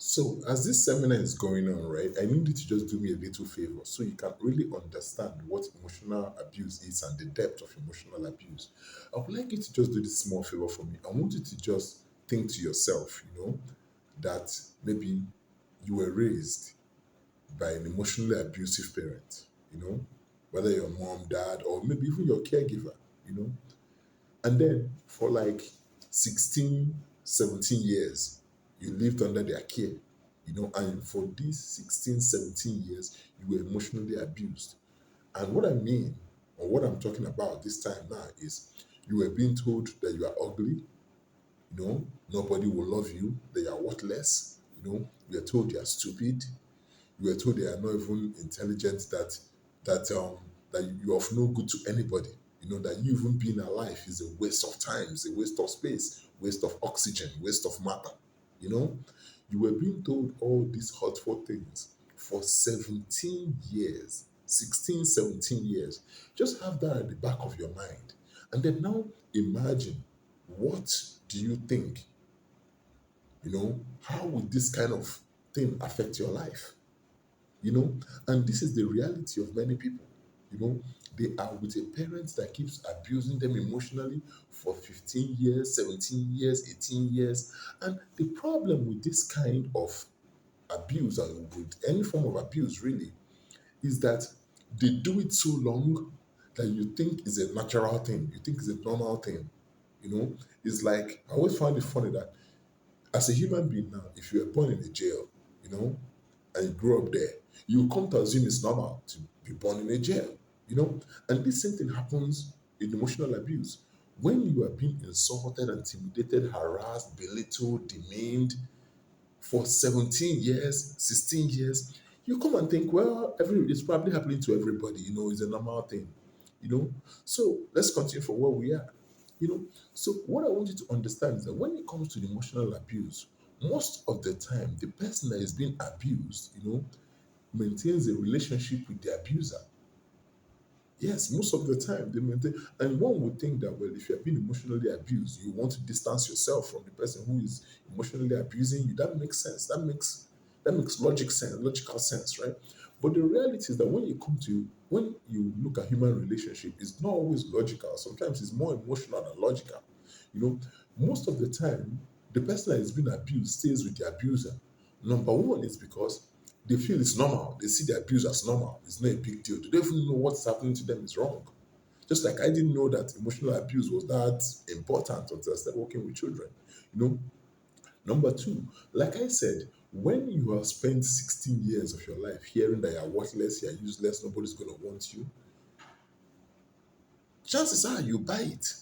So, as this seminar is going on, right, I need you to just do me a little favor so you can really understand what emotional abuse is and the depth of emotional abuse. I would like you to just do this small favor for me. I want you to just think to yourself, that maybe you were raised by an emotionally abusive parent, whether your mom, dad, or maybe even your caregiver, you know, and then for like 16, 17 years, you lived under their care, and for these 16, 17 years, you were emotionally abused. And what I mean, or what I'm talking about this time now, is you were being told that you are ugly, nobody will love you, that you are worthless, you are told you are stupid, you were told they are not even intelligent, that you're of no good to anybody. That you even being alive is a waste of time, it's a waste of space, waste of oxygen, waste of matter. You know, you were being told all these hurtful things for 17 years, 16, 17 years. Just have that at the back of your mind. And then now imagine, what do you think? How would this kind of thing affect your life? you know and this is the reality of many people. They are with a parent that keeps abusing them emotionally for 15 years, 17 years, 18 years. And the problem with this kind of abuse, and with any form of abuse really, is that they do it so long that you think is a natural thing, you think is a normal thing. It's like, I always find it funny that as a human being now, if you were born in a jail, you know and you grow up there, you come to assume it's normal to be born in a jail, you know? And this same thing happens in emotional abuse. When you are being insulted, intimidated, harassed, belittled, demeaned for 17 years, 16 years, you come and think, well, it's probably happening to everybody, it's a normal thing, you know? So let's continue from where we are. You know, so what I want you to understand is that when it comes to the emotional abuse, most of the time, the person that is being abused, maintains a relationship with the abuser. Yes, most of the time they maintain, and one would think that, well, if you're being emotionally abused, you want to distance yourself from the person who is emotionally abusing you. That makes sense. That makes logical sense, right? But the reality is that when you look at human relationship, it's not always logical. Sometimes it's more emotional than logical. You know, most of the time, the person that is being abused stays with the abuser. Number one is because they feel it's normal. They see the abuse as normal. It's not a big deal. They don't even know what's happening to them is wrong. Just like I didn't know that emotional abuse was that important until I started working with children. You know, Number two, like I said, when you have spent 16 years of your life hearing that you're worthless, you're useless, nobody's gonna want you, chances are you buy it.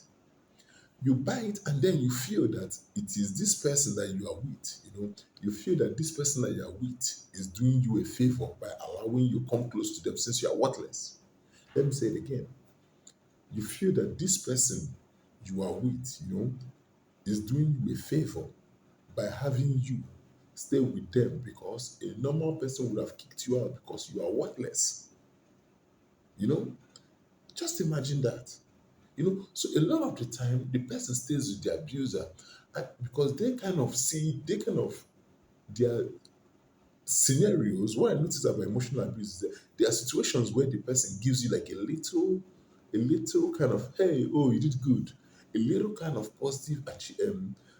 You buy it, and then you feel that it is this person that you are with. You feel that this person that you are with is doing you a favor by allowing you come close to them since you are worthless. Let me say it again. You feel that this person you are with, is doing you a favor by having you stay with them, because a normal person would have kicked you out because you are worthless. You know, just imagine that. So a lot of the time, the person stays with the abuser, because they kind of their scenarios. What I notice about emotional abuse is that there are situations where the person gives you like a little kind of, hey, oh, you did good, a little kind of positive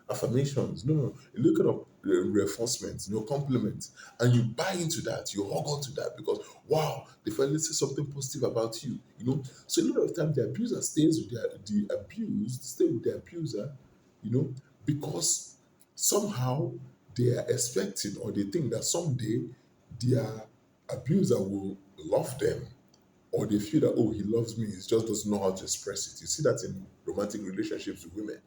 affirmations, no, a little kind of reinforcements, compliments, and you buy into that, you hug on to that because wow, they finally say something positive about you. So a lot of time the abuser stays with the abused, stay with the abuser, you know, because somehow they are expecting, or they think that someday their abuser will love them, or they feel that, oh, he loves me, he just doesn't know how to express it. You see that in romantic relationships with women.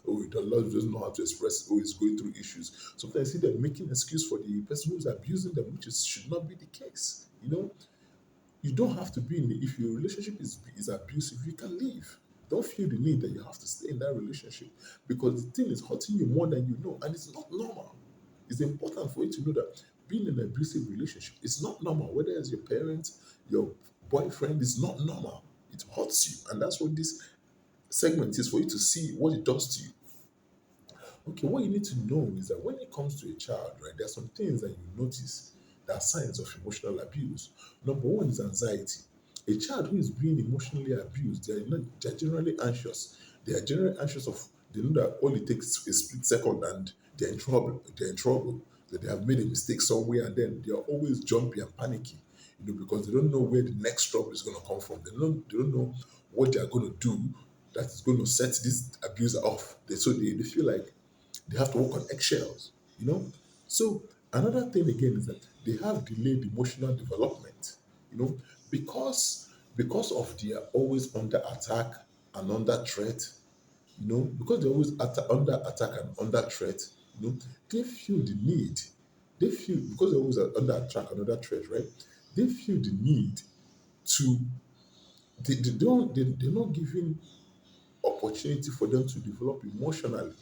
Oh, doesn't know how to express it, oh, he's going through issues. Sometimes I see them making excuse for the person who's abusing them, which should not be the case. You don't have to be in if your relationship is abusive, you can leave. Don't feel the need that you have to stay in that relationship, because the thing is hurting you more than you know, and it's not normal. It's important for you to know that being in an abusive relationship is not normal. Whether it's your parents, your boyfriend, is not normal. It hurts you, and that's what this segment is, for you to see what it does to you. Okay, what you need to know is that when it comes to a child, right, there are some things that you notice that are signs of emotional abuse. Number one is anxiety. A child who is being emotionally abused, they're generally anxious. They are generally anxious of they know that all it takes is a split second and they're in trouble. They're in trouble. That they have made a mistake somewhere and then they are always jumpy and panicky, because they don't know where the next trouble is going to come from. They don't know what they are going to do that is going to set this abuser off. So they feel like they have to walk on eggshells. So another thing again is that they have delayed emotional development, you know, because of they are always under attack and under threat, because they're always under attack and under threat, they feel the need. They feel because they're always under attack and under threat, right? They feel the need to they're not giving opportunity for them to develop emotionally.